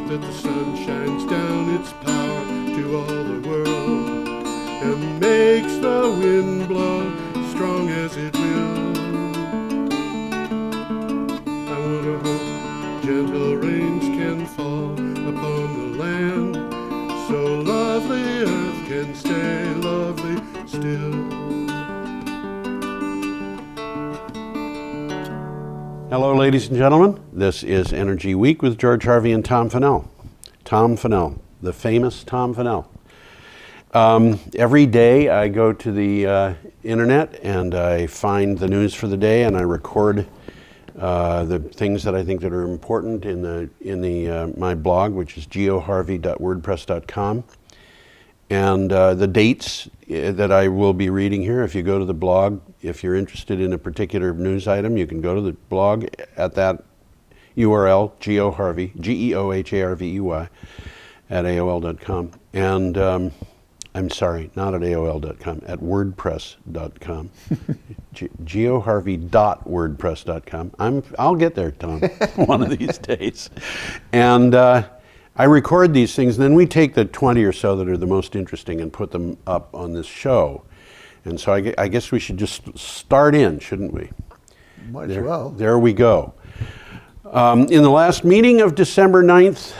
that the sun shines down its power to all the world and makes the wind blow strong as it will. I wonder how gentle rains can fall upon the land, so lovely earth can stay lovely still. Hello, ladies and gentlemen. This is Energy Week with George Harvey and Tom Fennell. Tom Fennell, the famous Tom Fennell. Every day I go to the internet and I find the news for the day, and I record the things that I think that are important in my blog, which is geoharvey.wordpress.com. And the dates that I will be reading here, if you go to the blog, if you're interested in a particular news item, you can go to the blog at that URL, geoharvey, Geoharvey, at AOL.com. And I'm sorry, not at AOL.com, at WordPress.com. Geoharvey.wordpress.com. I'll get there, Tom, one of these days. And I record these things, and then we take the 20 or so that are the most interesting and put them up on this show. And so I guess we should just start in, shouldn't we? Might as well. There we go. In the last meeting of December 9th,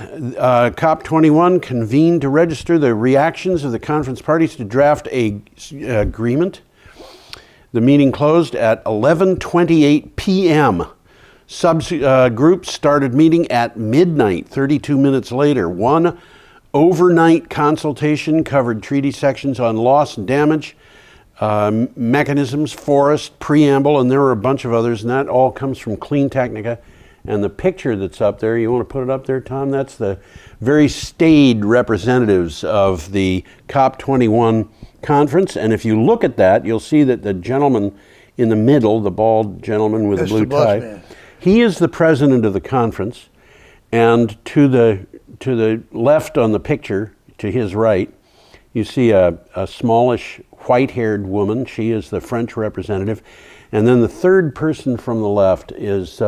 COP21 convened to register the reactions of the conference parties to draft an agreement. The meeting closed at 11:28 p.m. Groups started meeting at midnight, 32 minutes later. One overnight consultation covered treaty sections on loss and damage, mechanisms, forest, preamble, and there were a bunch of others, and that all comes from Clean Technica. And the picture that's up there, you want to put it up there, Tom? That's the very staid representatives of the COP21 conference. And if you look at that, you'll see that the gentleman in the middle, the bald gentleman with the blue tie, he is the president of the conference. And to the left on the picture, to his right, you see a smallish white-haired woman. She is the French representative. And then the third person from the left is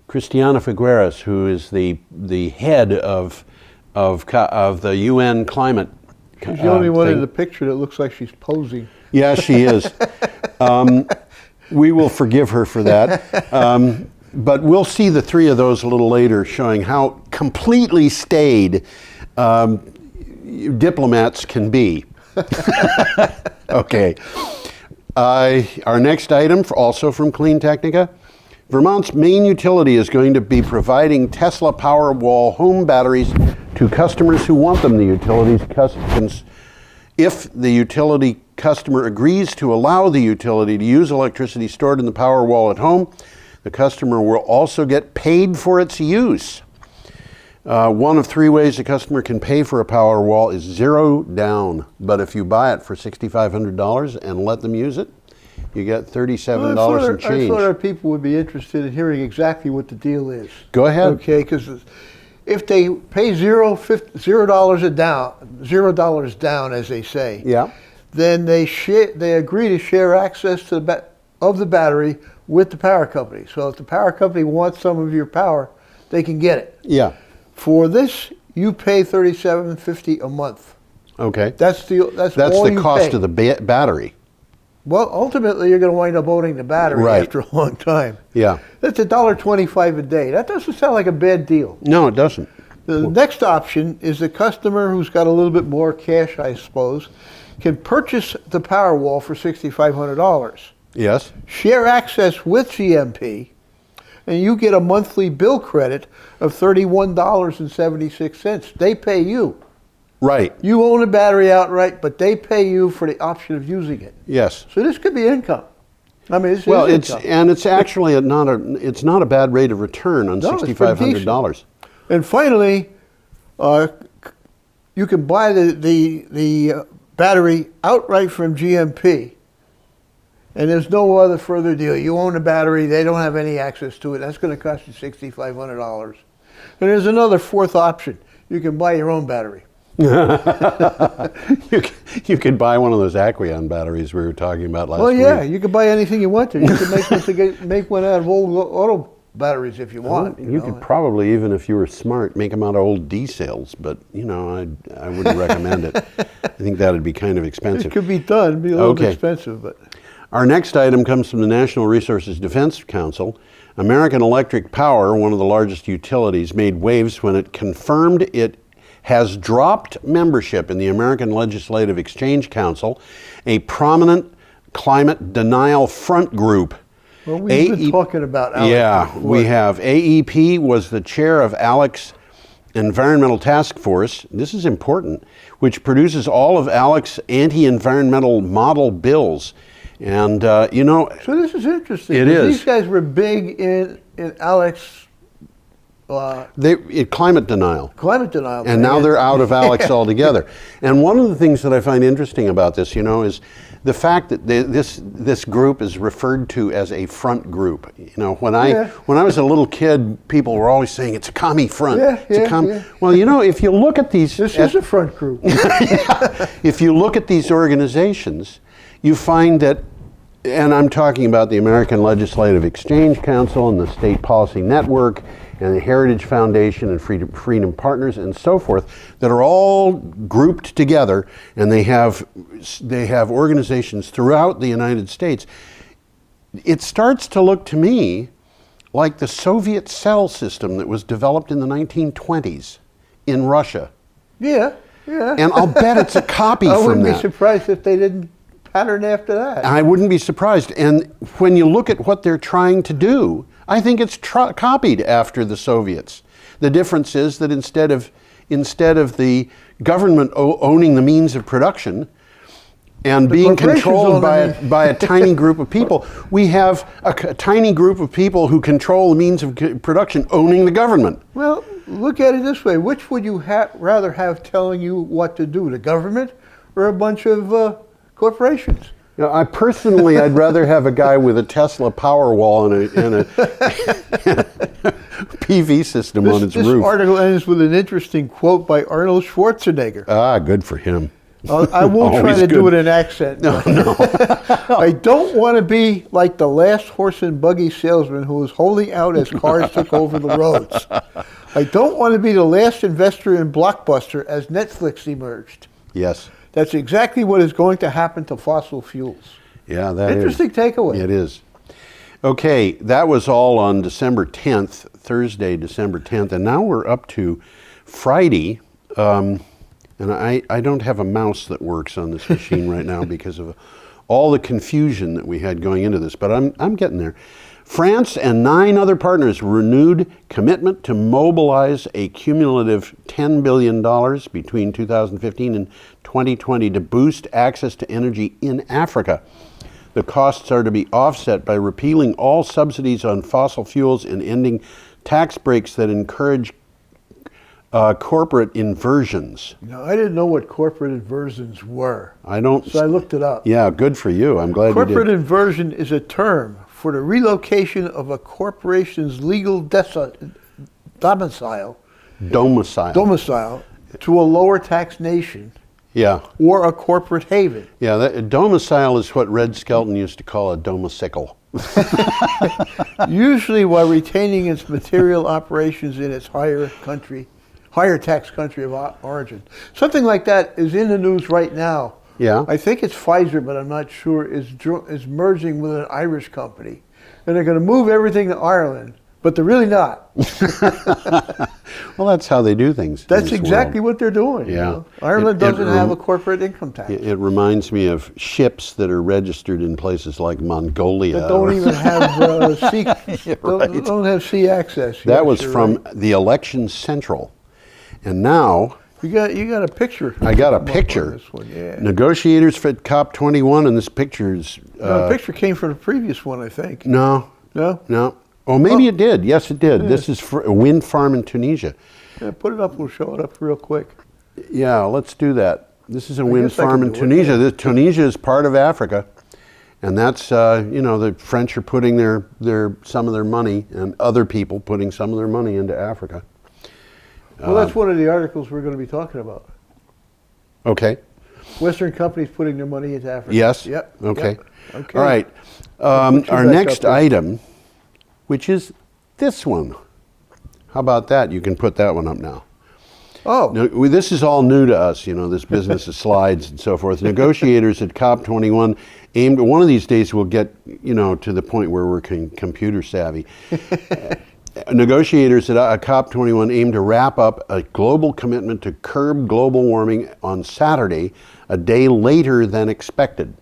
Christiana Figueres, who is the head of the UN climate. She's the only one in the picture that looks like she's posing. Yeah, she is. We will forgive her for that. But we'll see the three of those a little later, showing how completely staid diplomats can be. Okay. Our next item, also from Clean Technica. Vermont's main utility is going to be providing Tesla Powerwall home batteries to customers who want them. If the utility customer agrees to allow the utility to use electricity stored in the Powerwall at home, the customer will also get paid for its use. One of three ways a customer can pay for a Powerwall is zero down. But if you buy it for $6,500 and let them use it, you get $37 and change. I thought our people would be interested in hearing exactly what the deal is. Go ahead. Okay, because if they pay $0 down, as they say, yeah, then they agree to share access to the battery with the power company. So if the power company wants some of your power, they can get it. Yeah. For this, you pay $37.50 a month. Okay. That's the cost of the battery. Well, ultimately, you're going to wind up owning the battery after a long time. Yeah. That's $1.25 a day. That doesn't sound like a bad deal. No, it doesn't. The next option is the customer who's got a little bit more cash, I suppose, can purchase the Powerwall for $6,500. Yes. Share access with GMP, and you get a monthly bill credit of $31.76. They pay you. Right. You own the battery outright, but they pay you for the option of using it. Yes. So this could be income. I mean, it's actually it's not a bad rate of return on $6,500. And finally, you can buy the battery outright from GMP, and there's no other further deal. You own the battery; they don't have any access to it. That's going to cost you $6,500. And there's another fourth option: you can buy your own battery. You could buy one of those Aquion batteries we were talking about last week. Well, yeah, you can buy anything you want to. You can make one out of old auto batteries if you want. You could probably, even if you were smart, make them out of old D cells, but you know, I wouldn't recommend it. I think that would be kind of expensive. It could be done, it'd be a little bit expensive, but. Our next item comes from the National Resources Defense Council. American Electric Power, one of the largest utilities, made waves when it confirmed it has dropped membership in the American Legislative Exchange Council, a prominent climate denial front group. Well, we've been talking about ALEC. Yeah, before. we have. AEP was the chair of ALEC's Environmental Task Force. This is important, which produces all of ALEC's anti-environmental model bills. And, you know... So this is interesting. It is. These guys were big in ALEC's... climate denial. Climate denial. And now they're out of ALEC's altogether. And one of the things that I find interesting about this, you know, is the fact that this group is referred to as a front group. You know, when I was a little kid, people were always saying it's a commie front. Well, you know, if you look at these... This is a front group. If you look at these organizations, you find that, and I'm talking about the American Legislative Exchange Council and the State Policy Network and the Heritage Foundation and Freedom Partners and so forth, that are all grouped together, and they have organizations throughout the United States. It starts to look to me like the Soviet cell system that was developed in the 1920s in Russia. Yeah. And I'll bet it's a copy from that. I wouldn't be surprised if they didn't pattern after that. I wouldn't be surprised. And when you look at what they're trying to do, I think it's copied after the Soviets. The difference is that instead of the government owning the means of production and being controlled by a tiny group of people, we have a tiny group of people who control the means of production owning the government. Well, look at it this way. Which would you rather have telling you what to do, the government or a bunch of corporations? You know, I'd rather have a guy with a Tesla Powerwall and a PV system on his roof. This article ends with an interesting quote by Arnold Schwarzenegger. Ah, good for him. I won't try to do it in accent. No. I don't want to be like the last horse and buggy salesman who was holding out as cars took over the roads. I don't want to be the last investor in Blockbuster as Netflix emerged. Yes. That's exactly what is going to happen to fossil fuels. Yeah, that is. Interesting takeaway. It is. Okay, that was all on December 10th, Thursday, December 10th, and now we're up to Friday, and I don't have a mouse that works on this machine right now because of all the confusion that we had going into this, but I'm getting there. France and 9 other partners renewed commitment to mobilize a cumulative $10 billion between 2015 and 2020 to boost access to energy in Africa. The costs are to be offset by repealing all subsidies on fossil fuels and ending tax breaks that encourage corporate inversions. No, I didn't know what corporate inversions were. I don't. So I looked it up. Yeah, good for you. I'm glad you did. Corporate inversion is a term for the relocation of a corporation's legal domicile to a lower tax nation. Yeah. Or a corporate haven. Yeah, that domicile is what Red Skelton used to call a domicicle. Usually while retaining its material operations in its higher tax country of origin. Something like that is in the news right now. Yeah. I think it's Pfizer, but I'm not sure, is merging with an Irish company. And they're going to move everything to Ireland, but they're really not. Well, that's how they do things. That's exactly what they're doing. Yeah. You know? Ireland doesn't have a corporate income tax. It reminds me of ships that are registered in places like Mongolia. That don't even have don't have sea access. That was from the Election Central. And now... You got a picture. I got a picture. This one, yeah. Negotiators for COP21, and this picture is... No, the picture came from the previous one, I think. No. No? Oh, maybe it did. Yes, it did. Yeah. This is for a wind farm in Tunisia. Yeah, put it up. We'll show it up real quick. Yeah, let's do that. This is a wind farm in Tunisia. Tunisia is part of Africa. And that's, the French are putting some of their money, and other people putting some of their money into Africa. Well, that's one of the articles we're going to be talking about. Okay. Western companies putting their money into Africa. Yes? Yep. Okay. Yep. Okay. All right. Our next item, which is this one. How about that? You can put that one up now. Oh, Now, this is all new to us, you know, this business of slides and so forth. Negotiators at COP21 aimed, one of these days we'll get, you know, to the point where we're computer savvy. Negotiators at COP21 aim to wrap up a global commitment to curb global warming on Saturday, a day later than expected.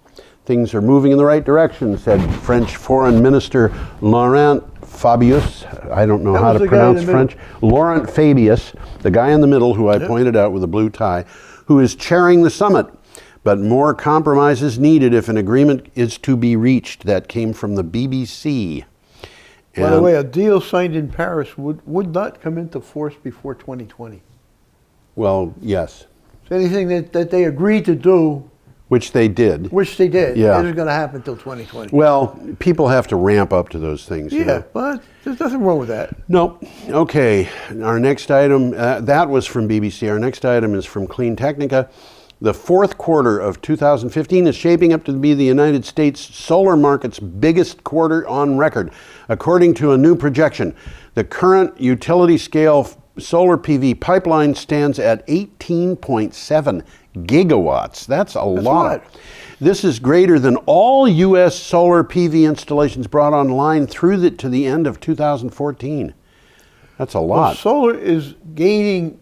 Things are moving in the right direction, said French Foreign Minister Laurent Fabius. I don't know how to pronounce French. Laurent Fabius, the guy in the middle who I pointed out with a blue tie, who is chairing the summit. But more compromise is needed if an agreement is to be reached. That came from the BBC. By the way, a deal signed in Paris would not come into force before 2020. Well, yes. So anything that they agreed to do, which they did. Yeah. It isn't going to happen until 2020. Well, people have to ramp up to those things. Yeah, you know? but there's nothing wrong with that. No. Okay. Our next item, that was from BBC. Our next item is from Clean Technica. The fourth quarter of 2015 is shaping up to be the United States solar market's biggest quarter on record. According to a new projection, the current utility scale solar PV pipeline stands at 18.7 gigawatts. That's a lot. This is greater than all U.S. solar PV installations brought online through to the end of 2014. That's a lot. Well, solar is gaining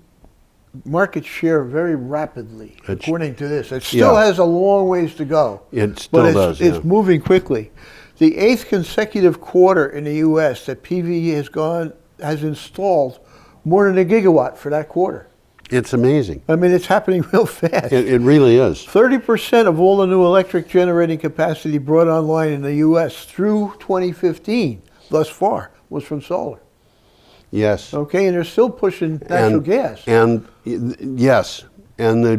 market share very rapidly, according to this. It still has a long ways to go. It still does. It's moving quickly. The 8th consecutive quarter in the U.S. that PV has installed more than a gigawatt for that quarter. It's amazing. I mean, it's happening real fast. It really is. 30% of all the new electric generating capacity brought online in the U.S. through 2015 thus far was from solar. Yes. Okay, and they're still pushing natural gas. And yes, and the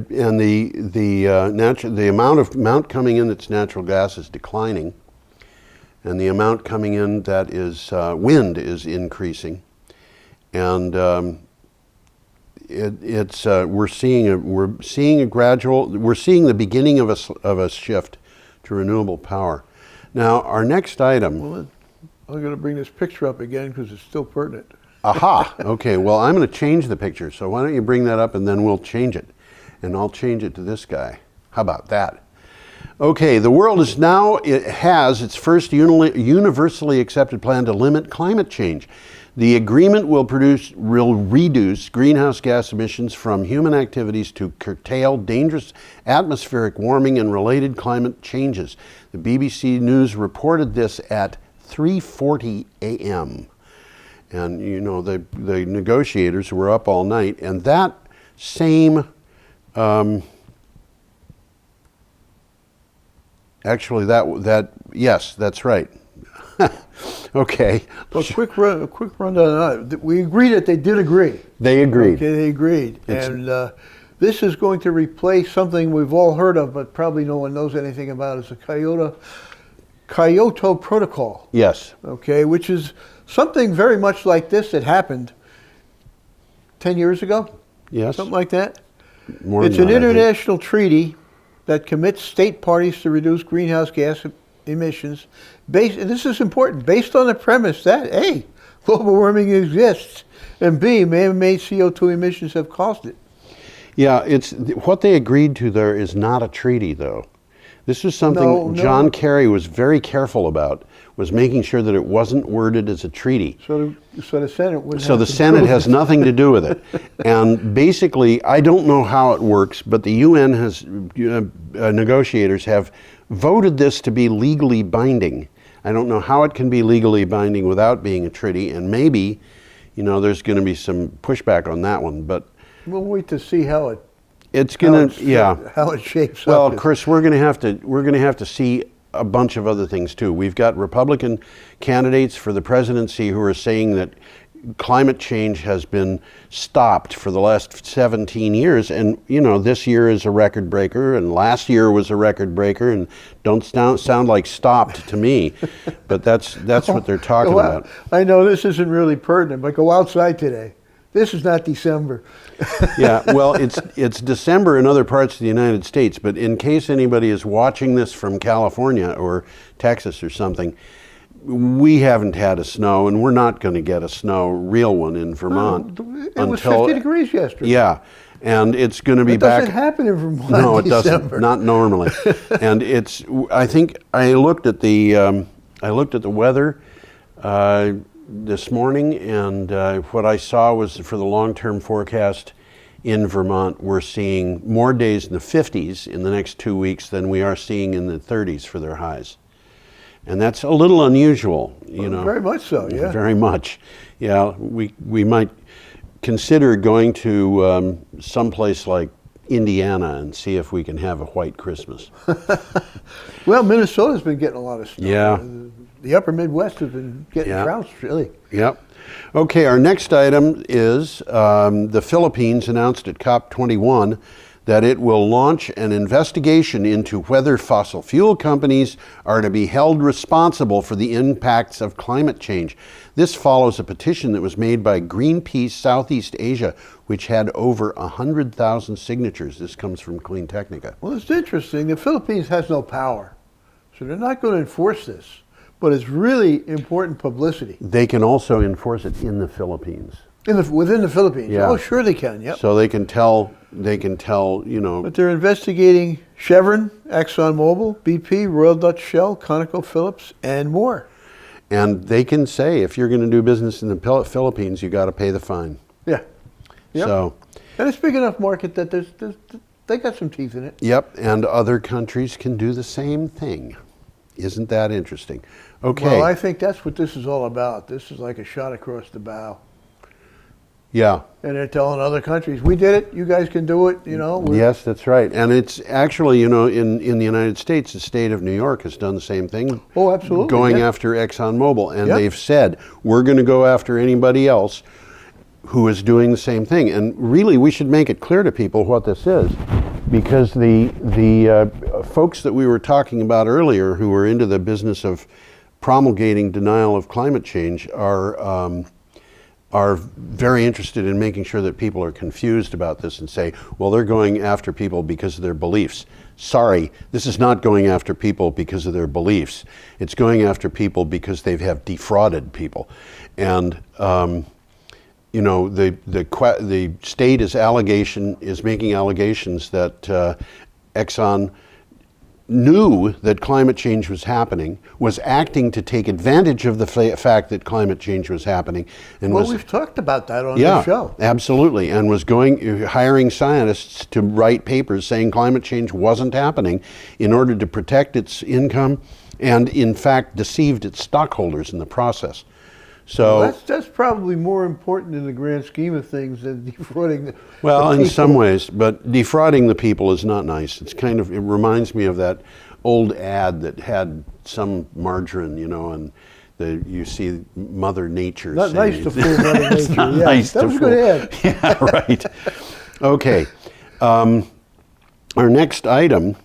amount coming in that's natural gas is declining, and the amount coming in that is wind is increasing, and we're seeing the beginning of a shift to renewable power. Now, our next item. Well, I'm going to bring this picture up again because it's still pertinent. Aha, okay, well, I'm going to change the picture, so why don't you bring that up and then we'll change it. And I'll change it to this guy. How about that? Okay, the world has its first universally accepted plan to limit climate change. The agreement will reduce greenhouse gas emissions from human activities to curtail dangerous atmospheric warming and related climate changes. The BBC News reported this at 3:40 a.m. And, you know, the negotiators were up all night, and that same, actually, yes, that's right. Okay. Well, a quick rundown. We agree that they did agree. They agreed. Okay, they agreed. And this is going to replace something we've all heard of, but probably no one knows anything about. It's the Kyoto Protocol. Yes. Okay, which is something very much like this that happened 10 years ago. Yes. Something like that. It's an international treaty that commits state parties to reduce greenhouse gas emissions, and this is important, based on the premise that A, global warming exists, and B, man-made CO2 emissions have caused it. Yeah, what they agreed to there is not a treaty, though. This is something John Kerry was very careful about, was making sure that it wasn't worded as a treaty. So the Senate wouldn't So the Senate has nothing to do with it. And basically, I don't know how it works, but the UN negotiators have voted this to be legally binding. I don't know how it can be legally binding without being a treaty, and maybe, you know, there's going to be some pushback on that one, but we'll wait to see how it shapes up. Well, Chris, we're going to have to see a bunch of other things too. We've got Republican candidates for the presidency who are saying that climate change has been stopped for the last 17 years, and you know, this year is a record breaker, and last year was a record breaker, and don't sound like stopped to me, but that's what they're talking about. I know this isn't really pertinent, but go outside today. This is not December. Yeah, well, it's December in other parts of the United States, but in case anybody is watching this from California or Texas or something, we haven't had a snow, and we're not going to get a real one in Vermont. It was 50 degrees yesterday. Yeah, and it's going to be It back. doesn't happen in Vermont No, in it doesn't. December. Not normally. And it's. I think I looked at the weather this morning, and what I saw was for the long-term forecast in Vermont, we're seeing more days in the 50s in the next 2 weeks than we are seeing in the 30s for their highs. And that's a little unusual, you know. Very much so, yeah. Very much. Yeah, we might consider going to someplace like Indiana and see if we can have a white Christmas. Well, Minnesota's been getting a lot of snow. Yeah. The upper Midwest has been getting Yeah. trounced, really. Yep. Okay, our next item is the Philippines announced at COP21 that it will launch an investigation into whether fossil fuel companies are to be held responsible for the impacts of climate change. This follows a petition that was made by Greenpeace Southeast Asia, which had over 100,000 signatures. This comes from Clean Technica. Well, it's interesting. The Philippines has no power, so they're not going to enforce this. But it's really important publicity. They can also enforce it in the Philippines. Within the Philippines? Yeah. Oh, sure they can, yep. So they can tell, you know. But they're investigating Chevron, ExxonMobil, BP, Royal Dutch Shell, ConocoPhillips, and more. And they can say, if you're going to do business in the Philippines, you got to pay the fine. Yeah. Yep. So. And it's a big enough market that they got some teeth in it. Yep, and other countries can do the same thing. Isn't that interesting? Okay. Well, I think that's what this is all about. This is like a shot across the bow. Yeah. And they're telling other countries, we did it, you guys can do it, you know. Yes, that's right. And it's actually, you know, in the United States, the state of New York has done the same thing. Oh, absolutely. Going yeah. after ExxonMobil. And Yep. they've said, we're going to go after anybody else who is doing the same thing. And really, we should make it clear to people what this is. Because the folks that we were talking about earlier who were into the business of promulgating denial of climate change are very interested in making sure that people are confused about this and say, well, they're going after people because of their beliefs. Sorry, this is not going after people because of their beliefs. It's going after people because they have defrauded people. And you know, the state is making allegations that Exxon knew that climate change was happening, was acting to take advantage of the fact that climate change was happening, and well, we've talked about that on yeah, the show. Absolutely, and was hiring scientists to write papers saying climate change wasn't happening in order to protect its income, and in fact deceived its stockholders in the process. So well, that's probably more important in the grand scheme of things than defrauding the well, the in some ways, but defrauding the people is not nice. It reminds me of that old ad that had some margarine, you know, and you see Mother Nature. Not saying, nice to fool Mother Nature. Not Yeah, nice that to was a fool. good ad. Yeah, right. Okay. Our next item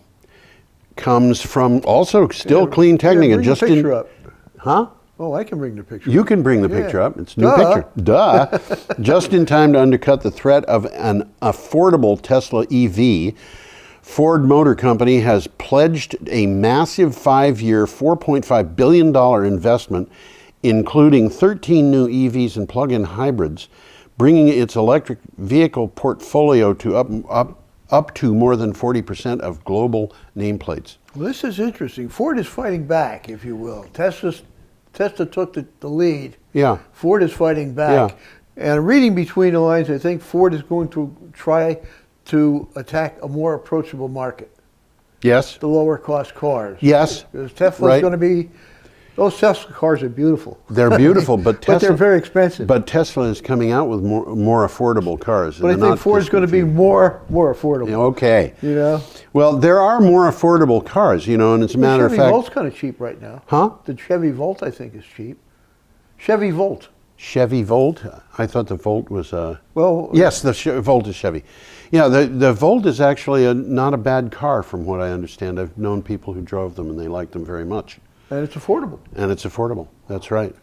comes from also still Clean Technica. Bring the picture up. Huh? Oh, I can bring the picture. You can bring the picture up. It's a new Duh. picture. Duh. Just in time to undercut the threat of an affordable Tesla EV, Ford Motor Company has pledged a massive 5-year, $4.5 billion investment, including 13 new EVs and plug-in hybrids, bringing its electric vehicle portfolio to up to more than 40% of global nameplates. Well, this is interesting. Ford is fighting back, if you will. Tesla took the lead. Yeah. Ford is fighting back. Yeah. And reading between the lines, I think Ford is going to try to attack a more approachable market, Yes. the lower cost cars. Yes. Because Tesla's Right. going to be, those Tesla cars are beautiful. They're beautiful, but Tesla, But they're very expensive. But Tesla is coming out with more affordable cars. But I think Ford's going to be more affordable. Okay. You know? Well, there are more affordable cars, you know, and it's a matter of Chevy fact. Volt's kind of cheap right now. Huh? The Chevy Volt, I think, is cheap. Chevy Volt. Chevy Volt? I thought the Volt was Well, yes, the Volt is Chevy. Yeah, the Volt is actually not a bad car from what I understand. I've known people who drove them and they liked them very much. and it's affordable. And it's affordable, that's right.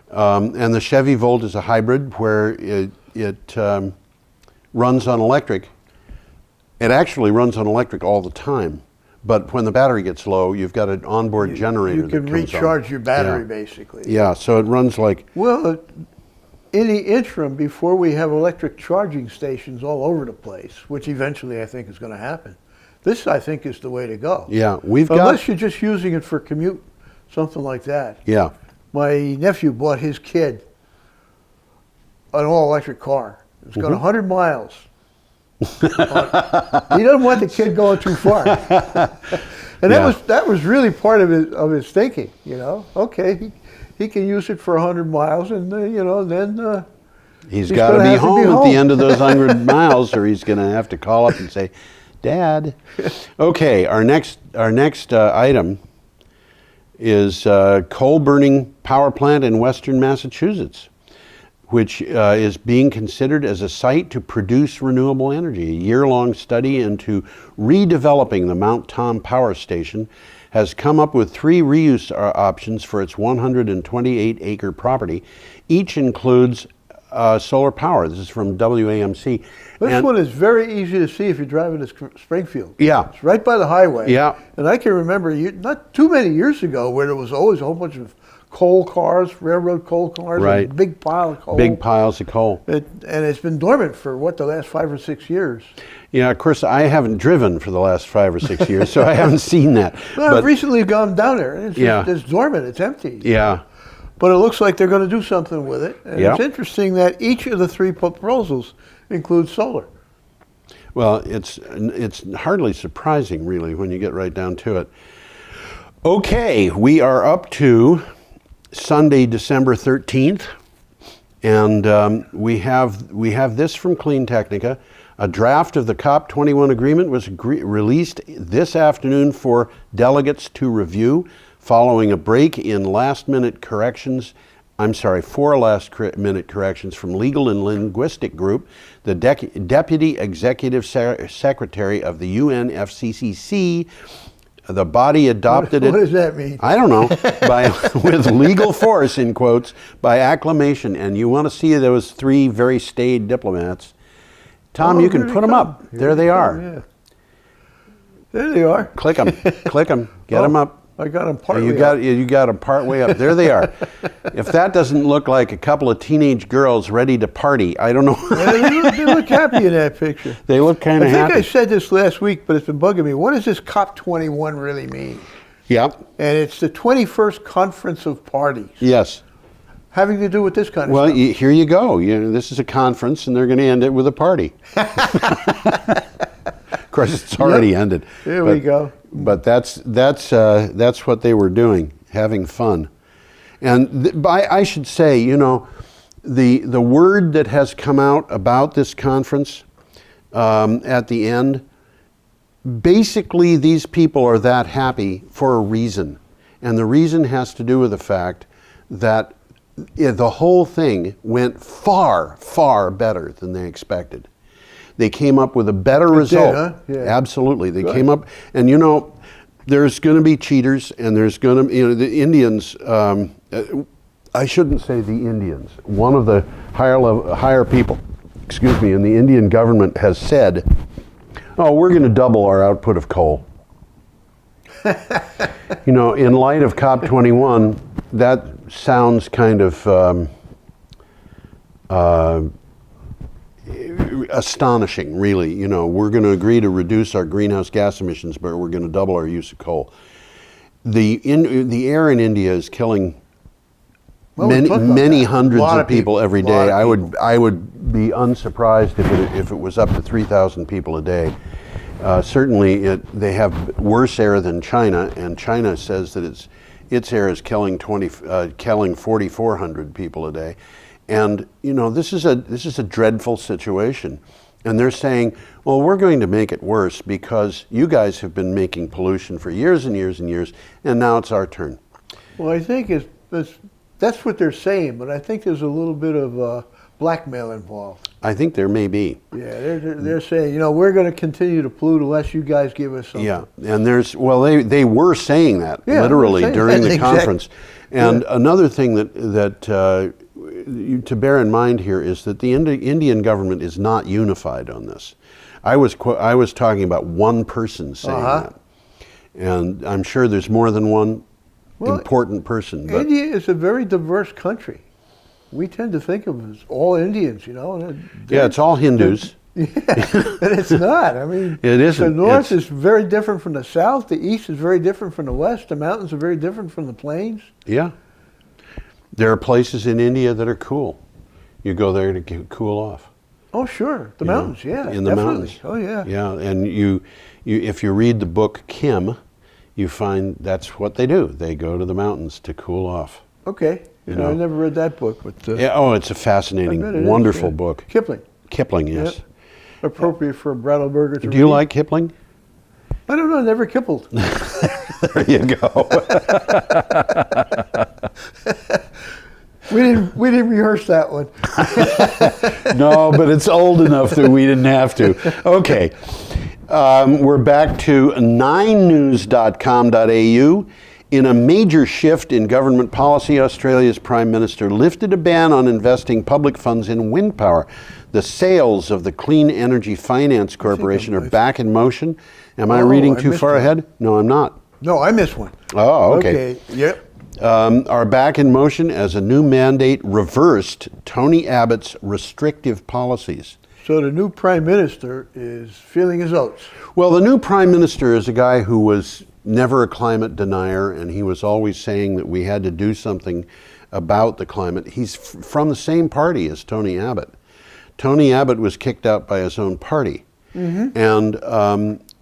And the Chevy Volt is a hybrid where it runs on electric. It actually runs on electric all the time, But when the battery gets low, you've got an onboard generator You can that comes on. recharge your battery, Yeah. basically. Yeah, so it runs like, Well, in the interim, before we have electric charging stations all over the place, which eventually I think is going to happen, this I think is the way to go. yeah, we've Unless got, you're just using it for commute, something like that. yeah, My nephew bought his kid an all-electric car. It's got 100 miles. He doesn't want the kid going too far. And Yeah. that was really part of his thinking, you know. Okay, he can use it for 100 miles, and you know, then he's he's got to gonna be have to be home at home. the end of those 100 miles, or he's going to have to call up and say, Dad. Okay, our next item is coal-burning power plant in western Massachusetts, which is being considered as a site to produce renewable energy. A year-long study into redeveloping the Mount Tom Power Station has come up with 3 reuse options for its 128-acre property. Each includes solar power. This is from WAMC. This And- one is very easy to see if you're driving to Springfield. Yeah. It's right by the highway. Yeah. And I can remember not too many years ago where there was always a whole bunch of coal cars, railroad coal cars, Right. a big pile of coal. Big piles of coal. And it's been dormant for the last 5 or 6 years. Yeah, of course, I haven't driven for the last 5 or 6 years, so I haven't seen that. Well, I've recently gone down there, and it's, Yeah. just, it's dormant, it's empty. Yeah, But it looks like they're going to do something with it. And Yeah. it's interesting that each of the 3 proposals includes solar. well, it's hardly surprising, really, when you get right down to it. Okay, we are up to Sunday, December 13th, and we have this from Clean Technica. A draft of the COP21 agreement was released this afternoon for delegates to review, following a break in last-minute corrections. Four last-minute corrections from Legal and Linguistic Group. The Deputy Executive Secretary of the UNFCCC, the body adopted it. What does that mean? I don't know. With legal force, in quotes, by acclamation. And you want to see those 3 very staid diplomats. Tom, Oh, you can here put they them come. up. Here There they are. Yeah. There they are. Click them. Click them. Get them up. I got them partly You got them part way up. There they are. If that doesn't look like a couple of teenage girls ready to party, I don't know. They look happy in that picture. They look kind I of think happy. I said this last week, but it's been bugging me. What does this COP21 really mean? Yeah. And it's the 21st Conference of Parties, Yes. having to do with this kind of Well, stuff. here you go. This is a conference, and they're going to end it with a party. Of course, it's already ended. There we go. But that's what they were doing, having fun. And I should say, the word that has come out about this conference at the end, basically these people are that happy for a reason. And the reason has to do with the fact that the whole thing went far, far better than they expected. They came up with a better result. huh? Yeah. Absolutely. They Good. came up, and there's going to be cheaters, and there's going to, the Indians, I shouldn't say the Indians. One of the higher people, in the Indian government has said, oh, we're going to double our output of coal. In light of COP21, that sounds kind of astonishing, really. We're going to agree to reduce our greenhouse gas emissions, but we're going to double our use of coal. The air in India is killing Well, we talked about many that. hundreds Lot of people every lot day. of I would be unsurprised if it was up to 3,000 people a day. Certainly, they have worse air than China, and China says that its air is killing 4,400 people a day. And this is a dreadful situation. And they're saying, well, we're going to make it worse because you guys have been making pollution for years and years and years, and now it's our turn. Well, I think that's what they're saying, but I think there's a little bit of blackmail involved. I think there may be. Yeah, they're saying, we're going to continue to pollute unless you guys give us something. Yeah, and they were saying that Yeah, literally saying during that, the exactly. conference. And another thing that to bear in mind here is that the Indian government is not unified on this. I was talking about one person saying that. And I'm sure there's more than one Well, important person. But India is a very diverse country. We tend to think of it as all Indians, you know. yeah, it's all Hindus. Yeah, and it's not. I mean, It isn't. The north is very different from the south. The east is very different from the west. The mountains are very different from the plains. Yeah. There are places in India that are cool. You go there to cool off. Oh, sure. The You know, mountains, yeah. in the definitely. mountains. Oh, yeah. Yeah, and you, if you read the book Kim, you find that's what they do. They go to the mountains to cool off. Okay. You I know. never read that book, but Yeah. Oh, it's a I bet it fascinating, is, wonderful yeah. book. Kipling. Kipling, yes. Yep. Appropriate for a Brattlebirger to Do you read. like Kipling? I don't know. I never kippled. There you go. We didn't rehearse that one. No, but it's old enough that we didn't have to. Okay. We're back to 9news.com.au. In a major shift in government policy, Australia's Prime Minister lifted a ban on investing public funds in wind power. The sales of the Clean Energy Finance Corporation are back in motion. Am I reading too far ahead? No, I'm not. No, I missed one. Oh, okay. Yep. Are back in motion as a new mandate reversed Tony Abbott's restrictive policies. So the new prime minister is feeling his oats. Well, the new prime minister is a guy who was never a climate denier, and he was always saying that we had to do something about the climate. He's from the same party as Tony Abbott. Tony Abbott was kicked out by his own party, and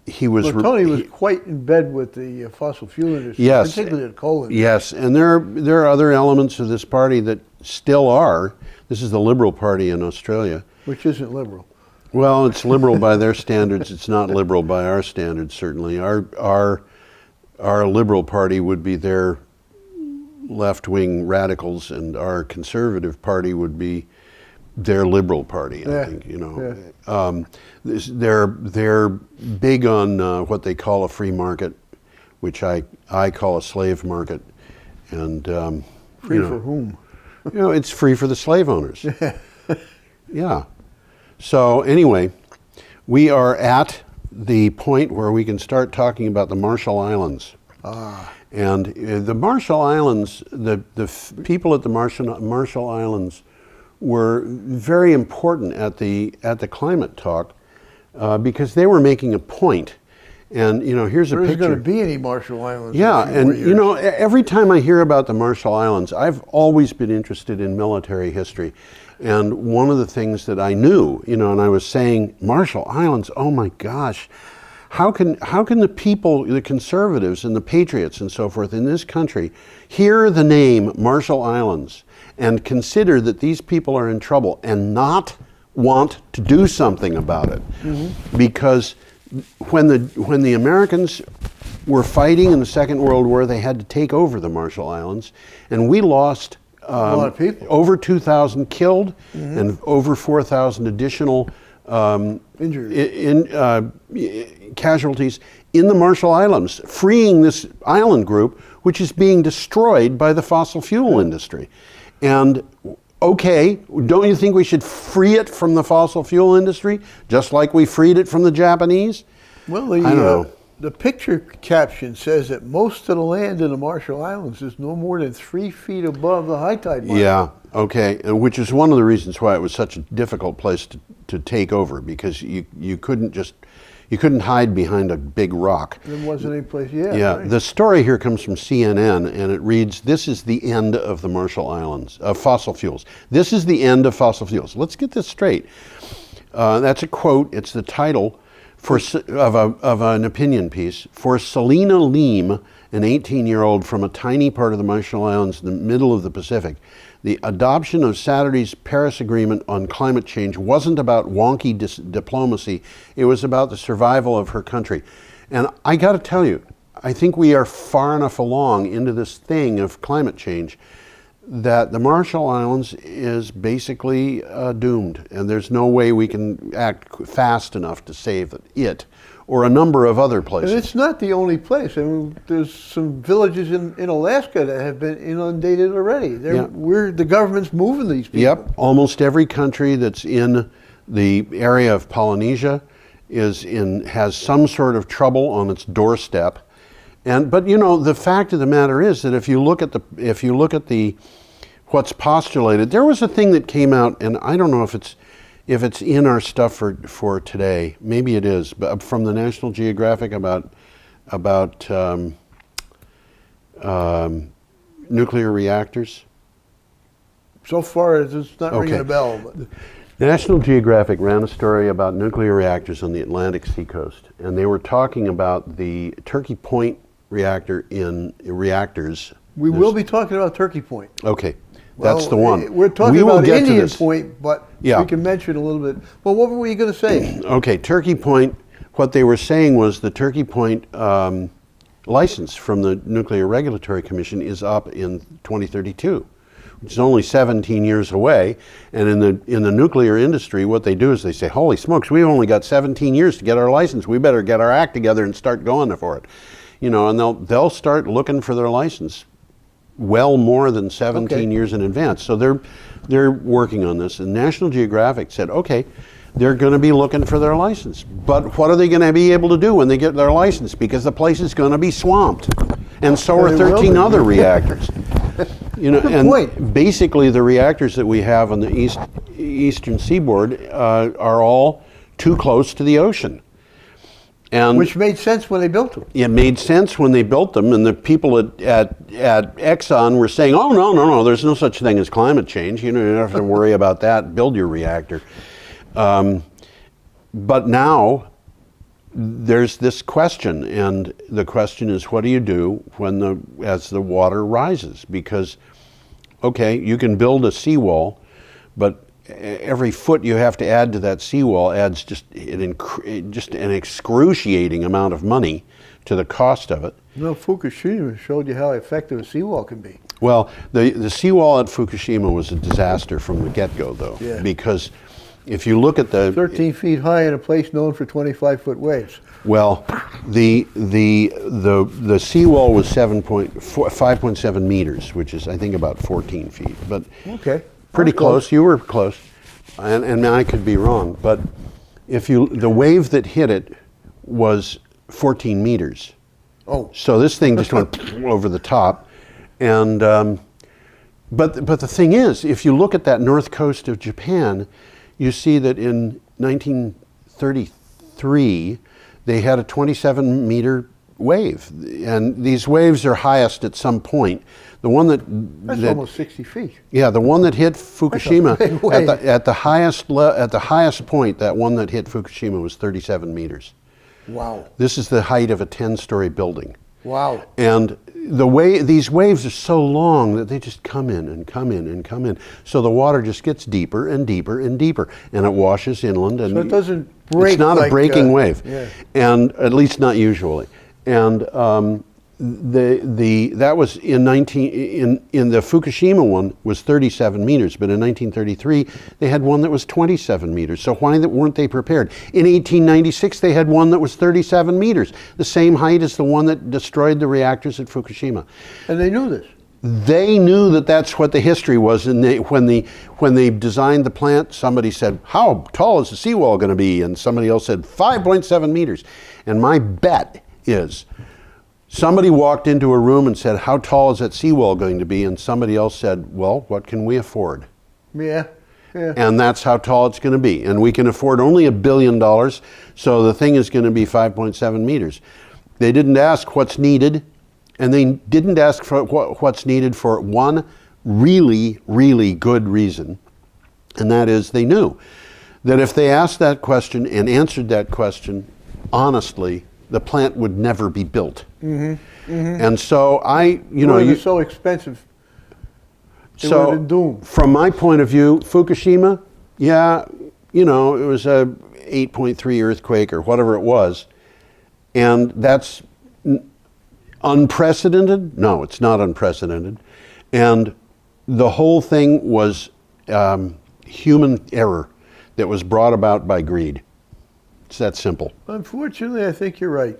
he was. Well, Tony was quite in bed with the fossil fuel industry, Yes, particularly the coal industry. yes, and there are other elements of this party that still are. This is the Liberal Party in Australia. Which isn't liberal. Well, it's liberal by their standards. It's not liberal by our standards. Certainly, our Liberal Party would be their left-wing radicals, and our Conservative Party would be their Liberal Party. I think, you know. Yeah. They're big on what they call a free market, which I call a slave market, and Free for whom? You know, it's free for the slave owners. Yeah. So anyway, we are at the point where we can start talking about the Marshall Islands. And the Marshall Islands, the people at the Marshall Islands were very important at the climate talk because they were making a point. And you know, here's a picture. There isn't going to be any Marshall Islands. Yeah, in a few and more years. you know, every time I hear about the Marshall Islands, I've always been interested in military history. And one of the things that I knew, you know, and I was saying, Marshall Islands, oh my gosh, how can the people, the conservatives and the patriots and so forth in this country hear the name Marshall Islands and consider that these people are in trouble and not want to do something about it? Because when the Americans were fighting in the Second World War, they had to take over the Marshall Islands, and we lost a lot of people. over 2,000 killed and over 4,000 additional Injuries. casualties in the Marshall Islands, freeing this island group, which is being destroyed by the fossil fuel industry. And okay, don't you think we should free it from the fossil fuel industry, just like we freed it from the Japanese? Well, I don't know. the picture caption says that most of the land in the Marshall Islands is no more than 3 feet above the high tide mark. Yeah, okay, which is one of the reasons why it was such a difficult place to take over, because you couldn't hide behind a big rock. There wasn't any place, yeah. Yeah, Right. the story here comes from CNN, and it reads, "This is the end of the Marshall Islands, of fossil fuels. This is the end of fossil fuels." Let's get this straight. That's a quote, it's the title of an opinion piece. For Selena Leem, an 18-year-old from a tiny part of the Marshall Islands in the middle of the Pacific, the adoption of Saturday's Paris Agreement on climate change wasn't about wonky diplomacy, it was about the survival of her country. And I got to tell you, I think we are far enough along into this thing of climate change that the Marshall Islands is basically doomed, and there's no way we can act fast enough to save it, or a number of other places. And it's not the only place. I mean, there's some villages in Alaska that have been inundated already. The government's moving these people. Yep, almost every country that's in the area of Polynesia has some sort of trouble on its doorstep, But you know, the fact of the matter is that if you look at the what's postulated, there was a thing that came out, and I don't know if it's in our stuff for today. Maybe it is, but from the National Geographic about nuclear reactors. So far, it's not ringing a bell. But. National Geographic ran a story about nuclear reactors on the Atlantic seacoast, and they were talking about the Turkey Point reactor in reactors. We will be talking about Turkey Point. Okay, that's the one. We're talking about Indian Point, but we can mention a little bit. Well, what were you going to say? Okay, Turkey Point, what they were saying was the Turkey Point license from the Nuclear Regulatory Commission is up in 2032. Which is only 17 years away, and in the nuclear industry, what they do is they say, "Holy smokes, we've only got 17 years to get our license. We better get our act together and start going for it," you know. And they'll start looking for their license well more than 17 years in advance. So they're working on this. And National Geographic said, "Okay, they're going to be looking for their license, but what are they going to be able to do when they get their license? Because the place is going to be swamped, and so are 13 other reactors." You know, and basically the reactors that we have on the eastern seaboard are all too close to the ocean. And which made sense when they built them. It made sense when they built them, and the people at Exxon were saying, "Oh, no, there's no such thing as climate change. You don't have to worry about that. Build your reactor." But now there's this question, and the question is, what do you do as the water rises? Because, okay, you can build a seawall, but every foot you have to add to that seawall adds just an excruciating amount of money to the cost of it. No, Fukushima showed you how effective a seawall can be. Well, the seawall at Fukushima was a disaster from the get-go, though, because if you look at the 13 feet high in a place known for 25-foot waves. Well, the seawall was 5.7 meters, which is I think about 14 feet, but pretty close. You were close, and I could be wrong, but the wave that hit it was 14 meters. Oh, so this thing just went over the top, and but the thing is, if you look at that north coast of Japan, you see that in 1933, they had a 27-meter wave. And these waves are highest at some point. The one that's almost 60 feet. Yeah, the one that hit Fukushima, at the highest point, that one that hit Fukushima was 37 meters. Wow. This is the height of a 10-story building. Wow. And these waves are so long that they just come in and come in and come in. So the water just gets deeper and deeper and deeper, and it washes inland. And so it doesn't break. It's not a breaking wave, yeah. And at least not usually. And that was in the Fukushima one was 37 meters, but in 1933 they had one that was 27 meters. So why weren't they prepared? In 1896 they had one that was 37 meters, the same height as the one that destroyed the reactors at Fukushima. And they knew this. They knew that that's what the history was, and when they designed the plant, somebody said, "How tall is the seawall going to be?" And somebody else said 5.7 meters. And my bet is, somebody walked into a room and said, "How tall is that seawall going to be?" And somebody else said, "Well, what can we afford?" Yeah. And that's how tall it's going to be. And we can afford only $1 billion, so the thing is going to be 5.7 meters. They didn't ask what's needed, and they didn't ask for what's needed for one really, really good reason, and that is they knew that if they asked that question and answered that question honestly, the plant would never be built. Mm-hmm. Mm-hmm. And so it was so expensive. It would have been doomed. From my point of view, Fukushima, it was a 8.3 earthquake or whatever it was, and that's unprecedented? No, it's not unprecedented. And the whole thing was human error that was brought about by greed. It's that simple. Unfortunately, I think you're right.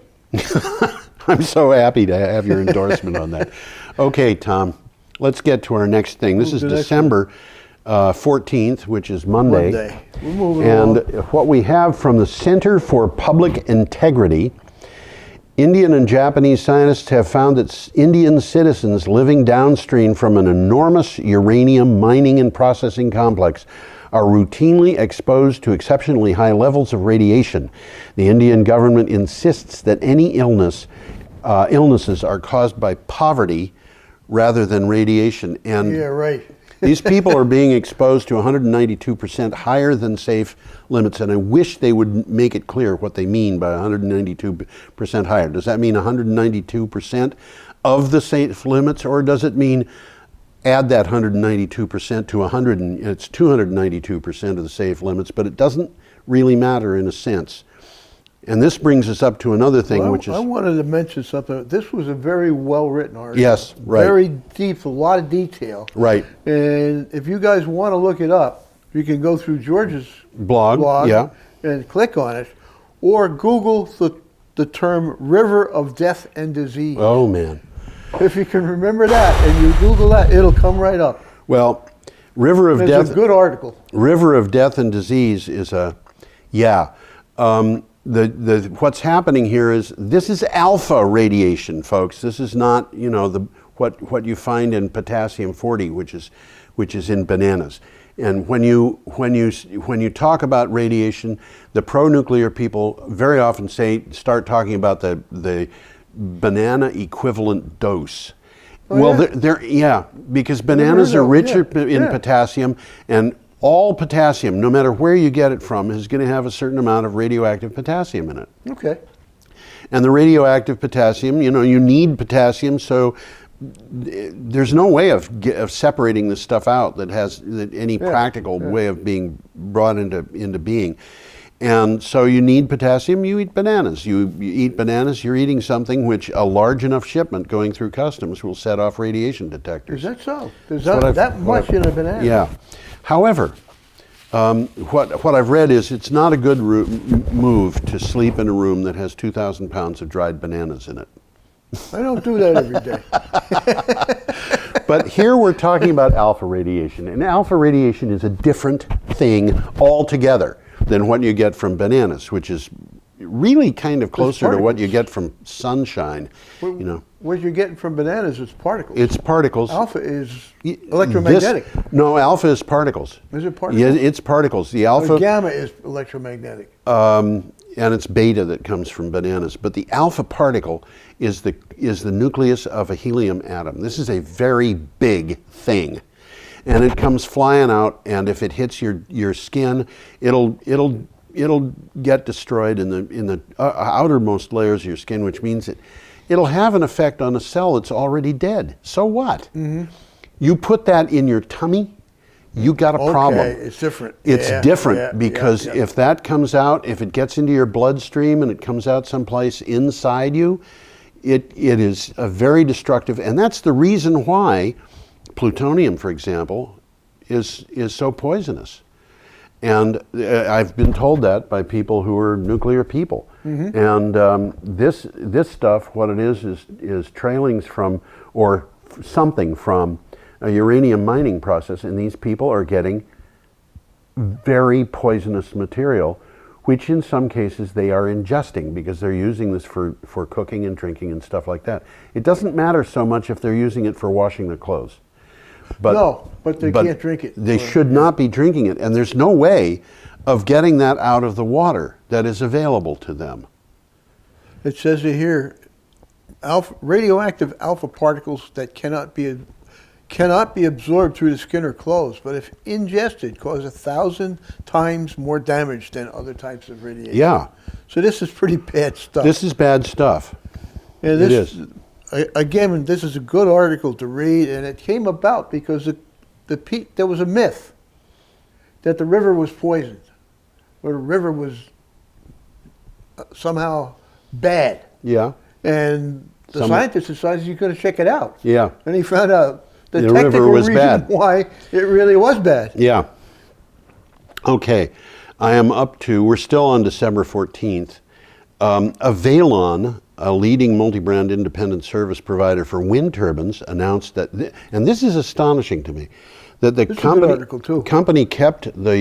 I'm so happy to have your endorsement on that. Okay, Tom, let's get to our next thing. This is December 14th, which is Monday. We're moving along. What we have from the Center for Public Integrity Indian and Japanese scientists have found that Indian citizens living downstream from an enormous uranium mining and processing complex are routinely exposed to exceptionally high levels of radiation. The Indian government insists that any illnesses are caused by poverty rather than radiation. And Yeah, right. these people are being exposed to 192% higher than safe limits, and I wish they would make it clear what they mean by 192% higher. Does that mean 192% of the safe limits, or does it mean add that 192% to 100, and it's 292% of the safe limits, but it doesn't really matter in a sense. And this brings us up to another thing, Well, which is... I wanted to mention something. This was a very well-written article. Yes, right. Very deep, a lot of detail. Right. And if you guys want to look it up, you can go through George's Blog, yeah. and click on it, or Google the term river of death and disease. Oh, man. If you can remember that and you Google that, it'll come right up. Well, River of Death... It's a good article. River of Death and Disease is a... Yeah. What's happening here is this is alpha radiation, folks. This is not, you know, what you find in potassium 40, which is in bananas. And when you talk about radiation, the pro-nuclear people very often start talking about the banana equivalent dose. Oh, well, yeah? Because bananas are richer in potassium, and all potassium, no matter where you get it from, is going to have a certain amount of radioactive potassium in it. Okay. And the radioactive potassium, you know, you need potassium, so there's no way of separating this stuff out that has any practical way of being brought into being. And so you need potassium, you eat bananas. You eat bananas, you're eating something which a large enough shipment going through customs will set off radiation detectors. Is that so? There's that much in a banana? Yeah. However, what I've read is it's not a good move to sleep in a room that has 2,000 pounds of dried bananas in it. I don't do that every day. But here we're talking about alpha radiation, and alpha radiation is a different thing altogether than what you get from bananas, which is really kind of closer to what you get from sunshine. You know, What you're getting from bananas is particles. it's particles. Alpha is electromagnetic. No, alpha is particles. Is it particles? Yeah, it's particles. The alpha, Gamma is electromagnetic. and it's beta that comes from bananas. But the alpha particle is the nucleus of a helium atom. This is a very big thing, and it comes flying out. And if it hits your skin, it'll get destroyed in the outermost layers of your skin, which means it'll have an effect on a cell that's already dead. So what? Mm-hmm. You put that in your tummy, you got a problem. Okay, it's different. It's different because if that comes out, if it gets into your bloodstream and it comes out someplace inside you, it is a very destructive, and that's the reason why plutonium, for example, is so poisonous. And I've been told that by people who are nuclear people. Mm-hmm. And this stuff, what it is trailings from, or something from, a uranium mining process, and these people are getting very poisonous material, which in some cases they are ingesting because they're using this for cooking and drinking and stuff like that. It doesn't matter so much if they're using it for washing their clothes. But they can't drink it. They should not be drinking it, and there's no way of getting that out of the water that is available to them. It says it here, radioactive alpha particles that cannot be absorbed through the skin or clothes, but if ingested, cause 1,000 times more damage than other types of radiation. Yeah. So this is pretty bad stuff. This is bad stuff. And it is. Again, this is a good article to read, and it came about because there was a myth that the river was poisoned, or the river was somehow bad. Yeah. And the scientist decided he's going to check it out. Yeah. And he found out the river technical was reason bad. why it really was bad. Yeah. Okay. I am up to, we're still on December 14th. Avalon, a leading multi-brand independent service provider for wind turbines, announced that, and this is astonishing to me, that the This is a good article, too. company kept the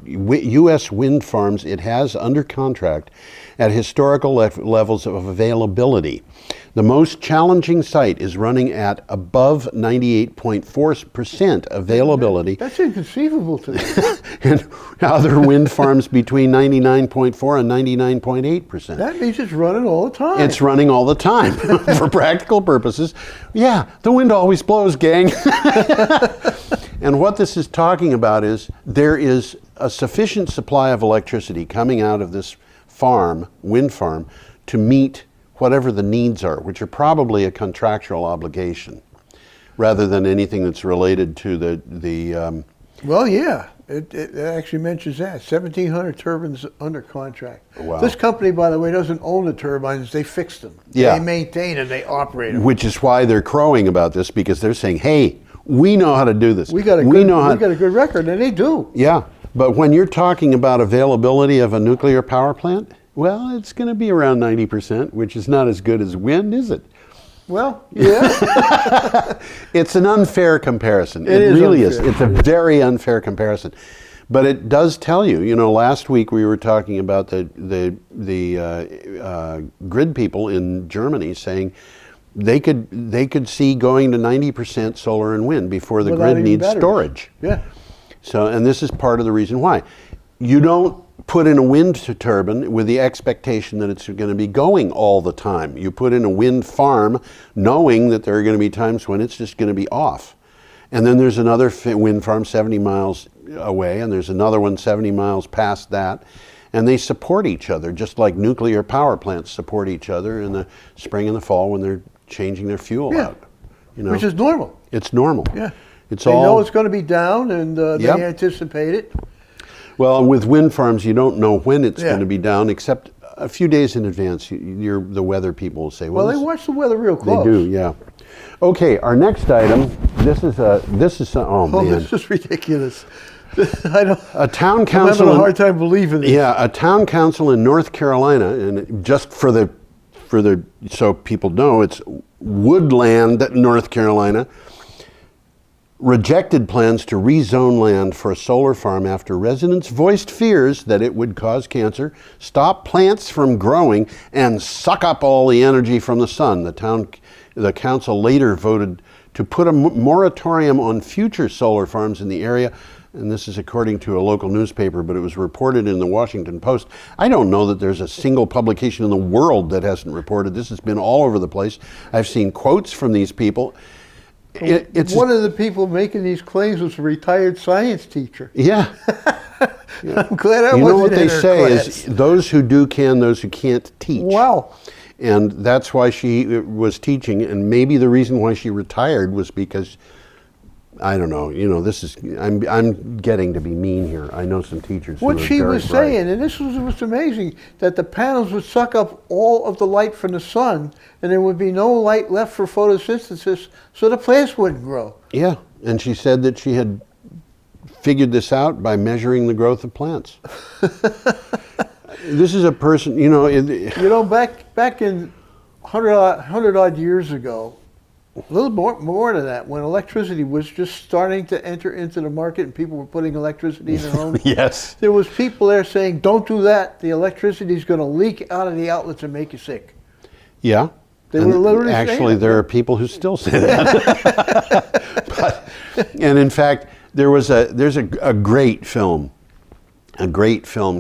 U.S. wind farms it has under contract at historical levels of availability. The most challenging site is running at above 98.4% availability. That's inconceivable to me. And other wind farms between 99.4 and 99.8%. That means it's running all the time. It's running all the time for practical purposes. Yeah, the wind always blows, gang. And what this is talking about is there is a sufficient supply of electricity coming out of this farm, wind farm, to meet whatever the needs are, which are probably a contractual obligation, rather than anything that's related to the Well, yeah, it actually mentions that 1,700 turbines under contract. Wow. This company, by the way, doesn't own the turbines; they fix them. Yeah. They maintain and they operate them. which is why they're crowing about this, because they're saying, "Hey, we know how to do this. We got a good record, and they do. Yeah, but when you're talking about availability of a nuclear power plant, well, it's going to be around 90%, which is not as good as wind, is it? Well, yeah. It's an unfair comparison. It is really unfair. is. It's a very unfair comparison. But it does tell you, last week we were talking about the grid people in Germany saying they could see going to 90% solar and wind before the Without grid any needs batteries. storage. Yeah. So, and this is part of the reason why. You don't put in a wind turbine with the expectation that it's going to be going all the time. You put in a wind farm knowing that there are going to be times when it's just going to be off. And then there's another wind farm 70 miles away, and there's another one 70 miles past that. And they support each other, just like nuclear power plants support each other in the spring and the fall when they're changing their fuel Yeah. out. Which is normal. It's normal. Yeah. It's They all. know it's going to be down, and they Yep. anticipate it. Well, with wind farms, you don't know when it's Yeah. going to be down, except a few days in advance. The weather people will say, Well, they this- watch the weather real They close. do, yeah. Okay, our next item. This is oh Oh, man, this is ridiculous. I don't. a town I'm council. having a hard time believing this. Yeah, a town council in North Carolina, and just for the so people know, it's Woodland, North Carolina, rejected plans to rezone land for a solar farm after residents voiced fears that it would cause cancer, stop plants from growing, and suck up all the energy from the sun. The council later voted to put a moratorium on future solar farms in the area, and this is according to a local newspaper, but it was reported in the Washington Post. I don't know that there's a single publication in the world that hasn't reported this. Has been all over the place. I've seen quotes from these people. It's One of the people making these claims was a retired science teacher. yeah. I'm glad I You know wasn't what in they her say class. is those who do can, those who can't teach. Wow. And that's why she was teaching, and maybe the reason why she retired was because, I don't know, this is, I'm getting to be mean here. I know some teachers What who are she very was bright. saying, and this was what's amazing, that the panels would suck up all of the light from the sun, and there would be no light left for photosynthesis, so the plants wouldn't grow. Yeah, and she said that she had figured this out by measuring the growth of plants. This is a person, Back in 100 odd years ago, a little more than that, when electricity was just starting to enter into the market and people were putting electricity in their homes, yes. there was people there saying, don't do that, the electricity is going to leak out of the outlets and make you sick. Yeah. They And were literally saying actually, that. there are people who still say that. And in fact, there's a great film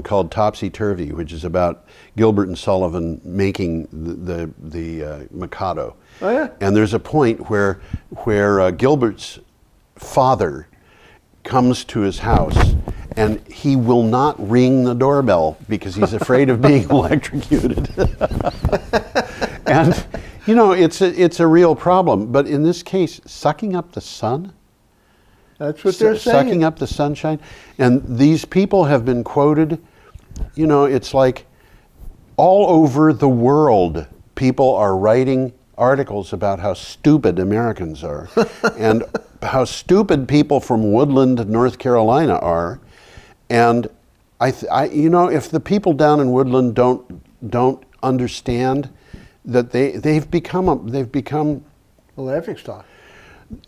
called Topsy Turvy, which is about Gilbert and Sullivan making the Mikado. Oh, yeah? And there's a point where Gilbert's father comes to his house, and he will not ring the doorbell because he's afraid of being electrocuted. And it's a real problem. But in this case, sucking up the sun. That's what they're saying. Sucking up the sunshine. And these people have been quoted, it's like all over the world, people are writing articles about how stupid Americans are and how stupid people from Woodland, North Carolina are. And if the people down in Woodland don't understand that they've become A laughing stock.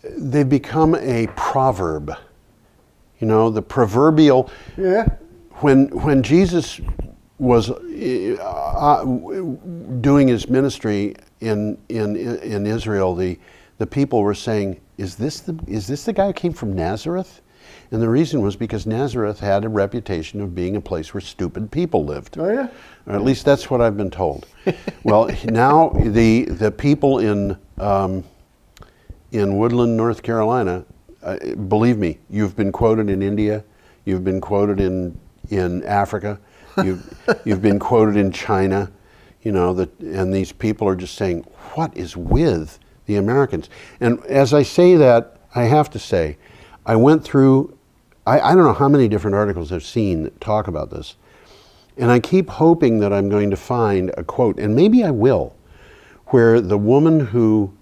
they've become a proverb. You know, the proverbial. Yeah. When Jesus was doing his ministry in Israel, the people were saying, "Is this the guy who came from Nazareth?" And the reason was because Nazareth had a reputation of being a place where stupid people lived. Oh yeah. Or at least that's what I've been told. Well, now the people in Woodland, North Carolina, believe me, you've been quoted in India, you've been quoted in Africa, you've been quoted in China, you know, and these people are just saying, what is with the Americans? And as I say that, I have to say, I went through, I don't know how many different articles I've seen that talk about this, and I keep hoping that I'm going to find a quote, and maybe I will, where the woman who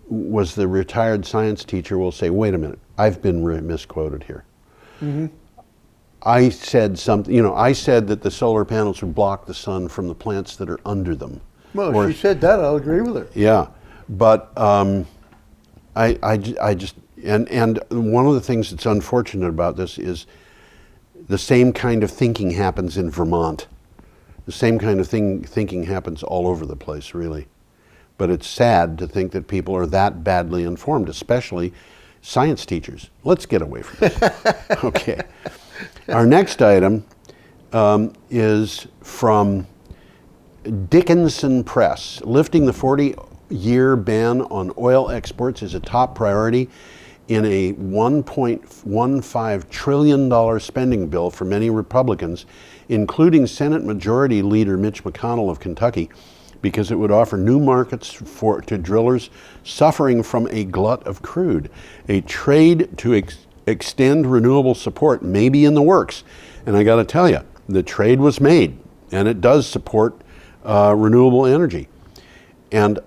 was the retired science teacher will say, wait a minute, I've been misquoted here. Mm-hmm. I said something, you know, I said that the solar panels would block the sun from the plants that are under them. Well, if she said that, I'll agree with her. Yeah, but I just, and one of the things that's unfortunate about this is the same kind of thinking happens in Vermont. The same kind of thinking happens all over the place, really. But it's sad to think that people are that badly informed, especially science teachers. Let's get away from this. Okay. Our next item is from Dickinson Press. Lifting the 40-year ban on oil exports is a top priority in a $1.15 trillion spending bill for many Republicans, including Senate Majority Leader Mitch McConnell of Kentucky, because it would offer new markets to drillers suffering from a glut of crude. A trade to extend renewable support may be in the works. And I got to tell you, the trade was made, and it does support renewable energy. And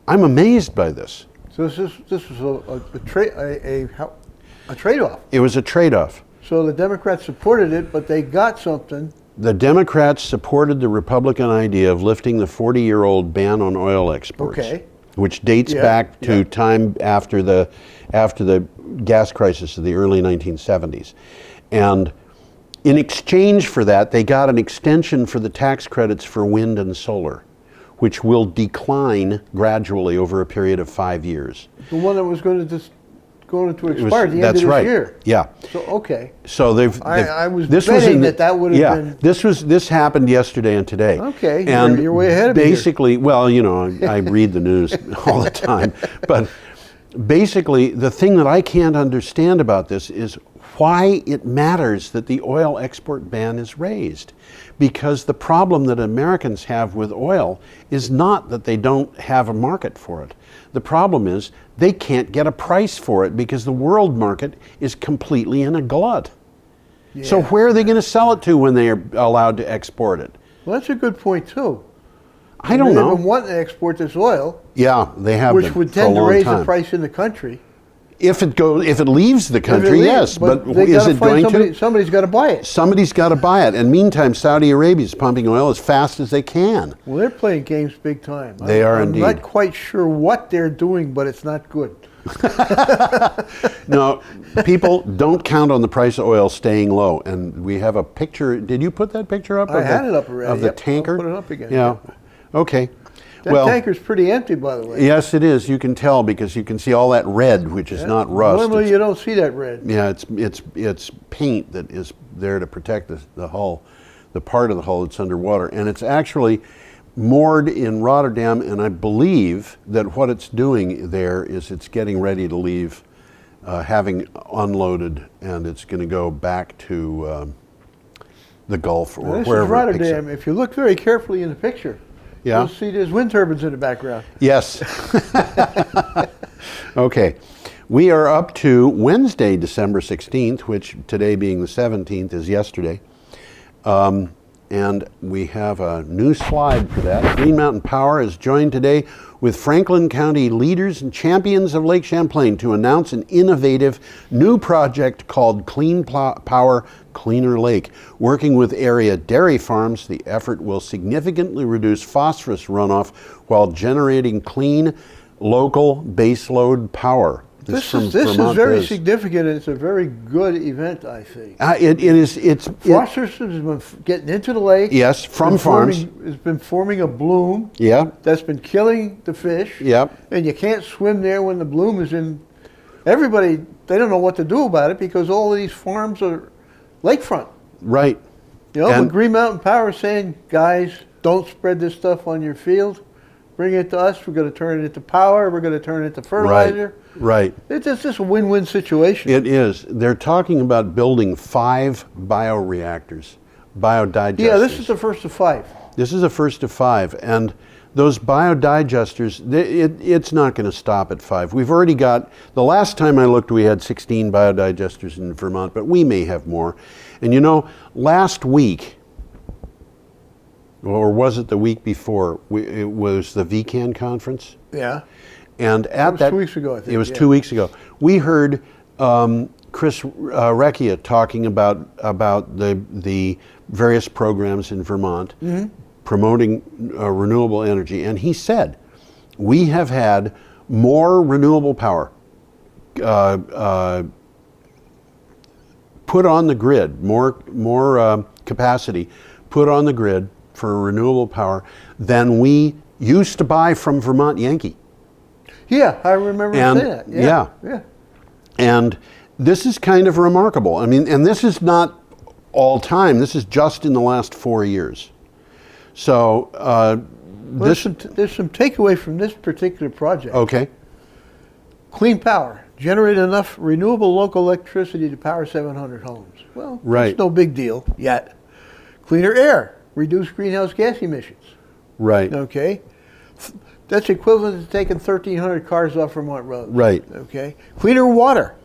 I'm amazed by this. So this was a trade-off. It was a trade-off. So the Democrats supported it, but they got something. The Democrats supported the Republican idea of lifting the 40-year-old ban on oil exports, Okay. which dates back to time after the gas crisis of the early 1970s. And in exchange for that, they got an extension for the tax credits for wind and solar, which will decline gradually over a period of 5 years. The one that was going to expire at the end of this year. Yeah. So okay. So they've I was betting that would have been. This happened yesterday and today. Okay. And you're way ahead of me. Basically, well, you know, I read the news all the time, but basically, the thing that I can't understand about this is why it matters that the oil export ban is raised. Because the problem that Americans have with oil is not that they don't have a market for it. The problem is they can't get a price for it because the world market is completely in a glut. Yeah. So where are they going to sell it to when they are allowed to export it? Well, that's a good point too. I don't know. They've been wanting to export this oil. Yeah, they have. Which would tend to raise the price in the country. If it leaves the country, yes, but is it going to? Somebody's got to buy it. Somebody's got to buy it. And meantime, Saudi Arabia is pumping oil as fast as they can. Well, they're playing games big time. They are indeed. I'm not quite sure what they're doing, but it's not good. No, people don't count on the price of oil staying low. And we have a picture. Did you put that picture up? I had it up already. Of the tanker? I'll put it up again. Yeah. Okay. That tanker's pretty empty, by the way. Yes, it is. You can tell because you can see all that red, which is not rust. Normally, you don't see that red. Yeah, it's paint that is there to protect the hull, the part of the hull that's underwater, and it's actually moored in Rotterdam. And I believe that what it's doing there is it's getting ready to leave, having unloaded, and it's going to go back to the Gulf or this wherever. Is Rotterdam. If you look very carefully in the picture. Yeah. You'll see there's wind turbines in the background. Yes. Okay. We are up to Wednesday, December 16th, which today being the 17th is yesterday. And we have a new slide for that. Green Mountain Power is joined today with Franklin County leaders and champions of Lake Champlain to announce an innovative new project called Clean Power, Cleaner Lake. Working with area dairy farms, the effort will significantly reduce phosphorus runoff while generating clean, local baseload power. This is very significant, and it's a very good event, I think. It is. Phosphorus has been getting into the lake. Yes, from farms. It's been forming a bloom. Yeah. That's been killing the fish. Yep. And you can't swim there when the bloom is in. Everybody, they don't know what to do about it because all of these farms are lakefront. Right. You know, but Green Mountain Power is saying, guys, don't spread this stuff on your field. Bring it to us. We're going to turn it into power. We're going to turn it into fertilizer. Right. It's just a win-win situation. It is. They're talking about building 5 bioreactors, biodigesters. Yeah, this is the first of 5. This is the first of 5. And those biodigesters, it's not going to stop at 5. We've already got, the last time I looked, we had 16 biodigesters in Vermont, but we may have more. And you know, last week, or was it the week before, it was the VCAN conference? Yeah. And at that, 2 weeks ago, I think. It was 2 weeks ago. We heard Chris Recchia talking about the various programs in Vermont promoting renewable energy, and he said, we have had more renewable power put on the grid, more capacity put on the grid for renewable power than we used to buy from Vermont Yankee. Yeah, I remember saying that. Yeah. And this is kind of remarkable. I mean, and this is not all time. This is just in the last 4 years. So there's some takeaway from this particular project. Okay. Clean power. Generate enough renewable local electricity to power 700 homes. Well, it's no big deal yet. Cleaner air. Reduce greenhouse gas emissions. Right. Okay. That's equivalent to taking 1,300 cars off Vermont roads. Right. Okay. Cleaner water.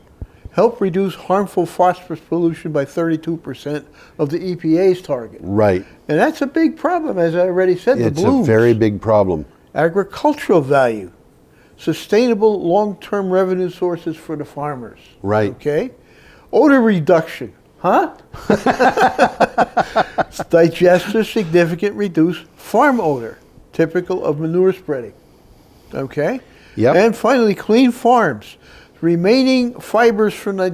Help reduce harmful phosphorus pollution by 32% of the EPA's target. Right. And that's a big problem, as I already said, the blooms. It's a very big problem. Agricultural value. Sustainable long-term revenue sources for the farmers. Right. Okay. Odor reduction. Huh? Digesters significant reduce farm odor, typical of manure spreading. Okay? Yep. And finally, clean farms. Remaining fibers from the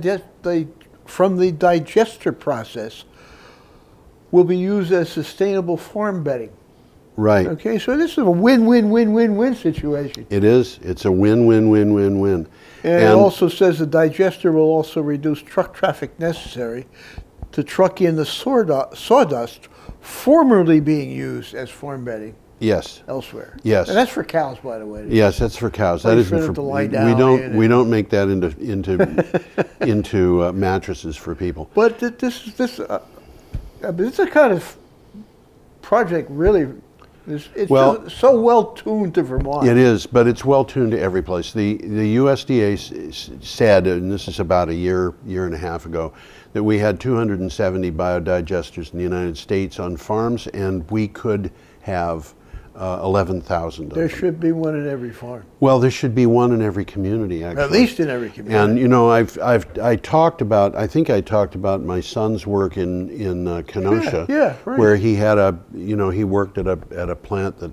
digester process will be used as sustainable farm bedding. Right. Okay, so this is a win-win-win-win-win situation. It is. It's a win-win-win-win-win. And it also says the digester will also reduce truck traffic necessary to truck in the sawdust formerly being used as farm bedding. Yes. Elsewhere. Yes. And that's for cows, by the way. Yes, that's for cows. That isn't for. We don't make that into mattresses for people. But this a kind of project really. It's so well tuned to Vermont. It is, but it's well tuned to every place. The USDA said, and this is about a year and a half ago, that we had 270 biodigesters in the United States on farms, and we could have 11,000 of them. There should be one in every farm. Well, there should be one in every community, actually. At least in every community. And you know, I talked about my son's work in Kenosha, right. where he had he worked at a plant that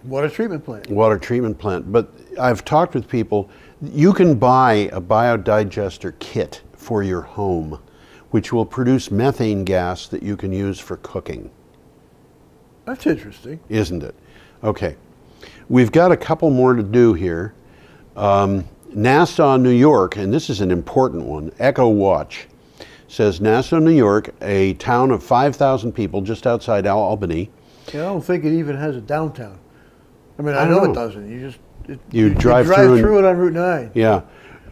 water treatment plant. But I've talked with people. You can buy a biodigester kit for your home, which will produce methane gas that you can use for cooking. That's interesting, isn't it? Okay, we've got a couple more to do here. Nassau, New York, and this is an important one. Echo Watch says Nassau, New York, a town of 5,000 people just outside Albany. Yeah, I don't think it even has a downtown. I mean, I know it doesn't. You drive through it on Route 9. Yeah.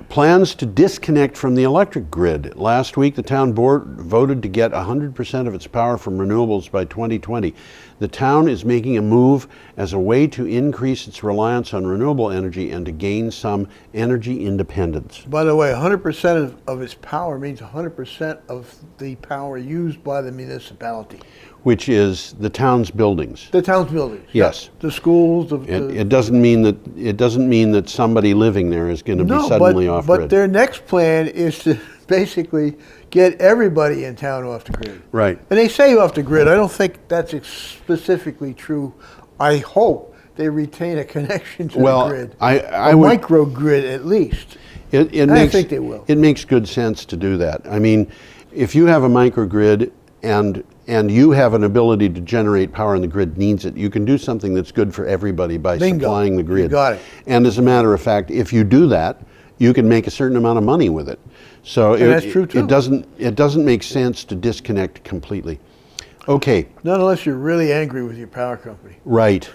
Plans to disconnect from the electric grid. Last week, the town board voted to get 100% of its power from renewables by 2020. The town is making a move as a way to increase its reliance on renewable energy and to gain some energy independence. By the way, 100% of its power means 100% of the power used by the municipality. Which is the town's buildings. The town's buildings. Yes. The schools. It doesn't mean that somebody living there is going to be suddenly off grid. But their next plan is to basically get everybody in town off the grid. Right. And they say off the grid. I don't think that's specifically true. I hope they retain a connection to the grid. A microgrid at least. I think they will. It makes good sense to do that. I mean, if you have a microgrid and you have an ability to generate power and the grid needs it, you can do something that's good for everybody by Bingo. supplying the grid. You got it. And as a matter of fact, if you do that, you can make a certain amount of money with it. So that's true too. It doesn't make sense to disconnect completely. Okay. Not unless you're really angry with your power company. Right.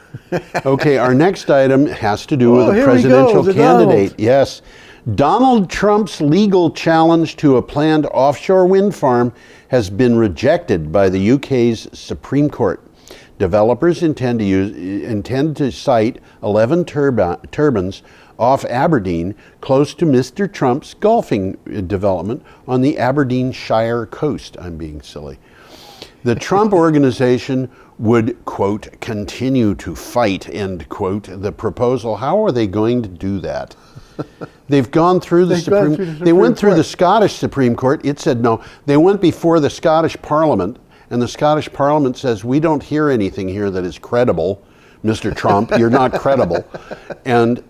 Okay, our next item has to do with a here we presidential go, the candidate. Donald. Yes. Donald Trump's legal challenge to a planned offshore wind farm has been rejected by the UK's Supreme Court. Developers intend to site 11 turbines off Aberdeen, close to Mr. Trump's golfing development on the Aberdeenshire coast. I'm being silly. The Trump organization would, quote, continue to fight, end quote, the proposal. How are they going to do that? They've gone through the Supreme Court. They went through the Scottish Supreme Court. It said no. They went before the Scottish Parliament, and the Scottish Parliament says, we don't hear anything here that is credible, Mr. Trump. You're not credible. And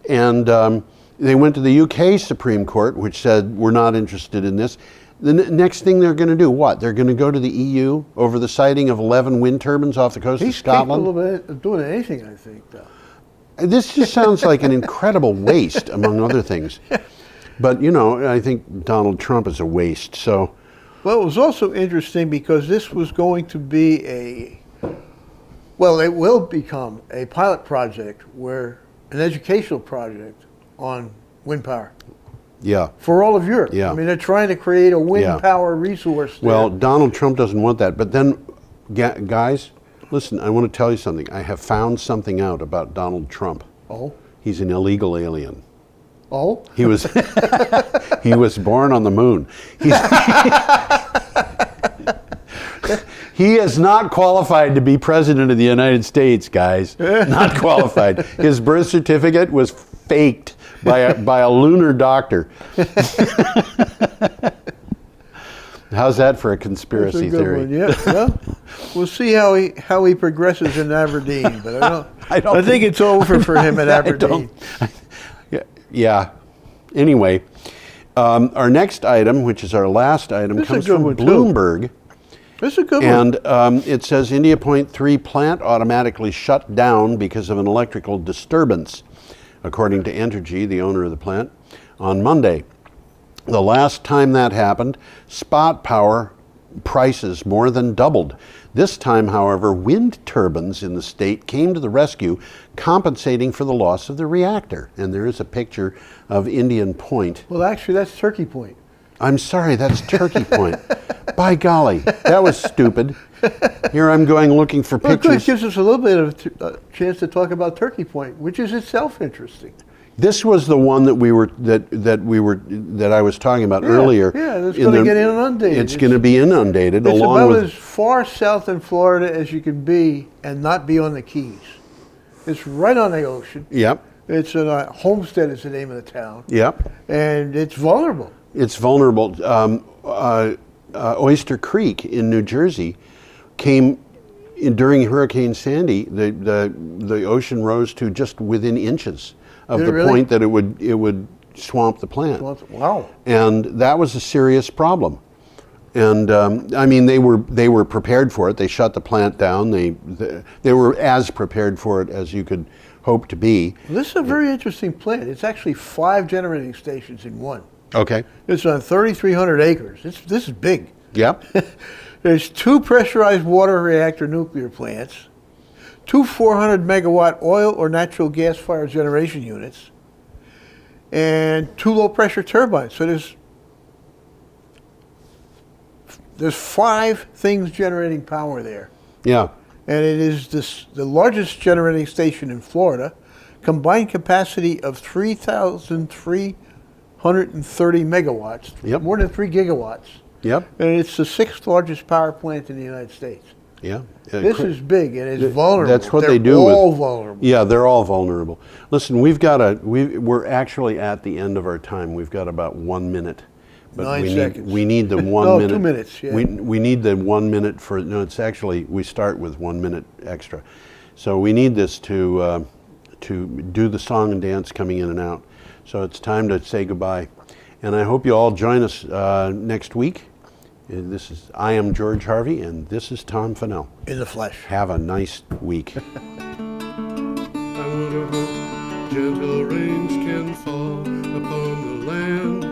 they went to the UK Supreme Court, which said, we're not interested in this. The next thing they're going to do, what? They're going to go to the EU over the siting of 11 wind turbines off the coast of Scotland? He's capable of doing anything, I think, though. This just sounds like an incredible waste, among other things. But, you know, I think Donald Trump is a waste, so. Well, it was also interesting because this was going to be it will become a pilot project an educational project on wind power. Yeah. For all of Europe. Yeah. I mean, they're trying to create a wind power resource there. Well, Donald Trump doesn't want that. But then, guys, listen, I want to tell you something. I have found something out about Donald Trump. Oh? He's an illegal alien. Oh? He was he was born on the moon. He is not qualified to be president of the United States, guys. Not qualified. His birth certificate was faked by a lunar doctor. How's that for a conspiracy theory? One. Yeah. Well, we'll see how he progresses in Aberdeen, but I think it's over for him at Aberdeen. Yeah. Anyway, our next item, which is our last item, comes from Bloomberg. This is a good one. And it says India Point 3 plant automatically shut down because of an electrical disturbance, according to Entergy, the owner of the plant, on Monday. The last time that happened, spot power prices more than doubled. This time, however, wind turbines in the state came to the rescue, compensating for the loss of the reactor. And there is a picture of Indian Point. Well, actually, that's Turkey Point. I'm sorry, that's Turkey Point. By golly, that was stupid. Here I'm going looking for pictures. It gives us a little bit of a chance to talk about Turkey Point, which is itself interesting. This was the one that I was talking about earlier. Yeah, it's going to get inundated. It's going to be inundated. It's about as far south in Florida as you can be and not be on the Keys. It's right on the ocean. Yep. It's Homestead is the name of the town. Yep. And it's vulnerable. It's vulnerable. Oyster Creek in New Jersey came during Hurricane Sandy. The ocean rose to just within inches of the point that it would swamp the plant. Wow! And that was a serious problem. And I mean, they were prepared for it. They shut the plant down. They were as prepared for it as you could hope to be. This is a very interesting plant. It's actually 5 generating stations in one. Okay. It's on 3,300 acres. This is big. Yep. There's 2 pressurized water reactor nuclear plants, 2 400 megawatt oil or natural gas fired generation units, and 2 low pressure turbines. So there's 5 things generating power there. Yeah. And it is the largest generating station in Florida, combined capacity of 3,330 megawatts, Yep. more than 3 gigawatts. Yep. And it's the 6th largest power plant in the United States. Yeah. This is big and it's vulnerable. That's what They're they do. all vulnerable. Yeah, they're all vulnerable. Listen, we're actually at the end of our time. We've got about 1 minute. But 9 seconds. We need the 1 No, minute. 2 minutes, yeah. We need the 1 minute for, no, it's actually, we start with 1 minute extra. So we need this to do the song and dance coming in and out. So it's time to say goodbye. And I hope you all join us next week. I am George Harvey, and this is Tom Fennell. In the flesh. Have a nice week. I wonder how gentle rains can fall upon the land,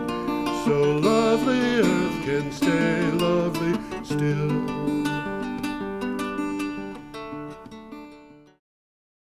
so lovely earth can stay lovely still.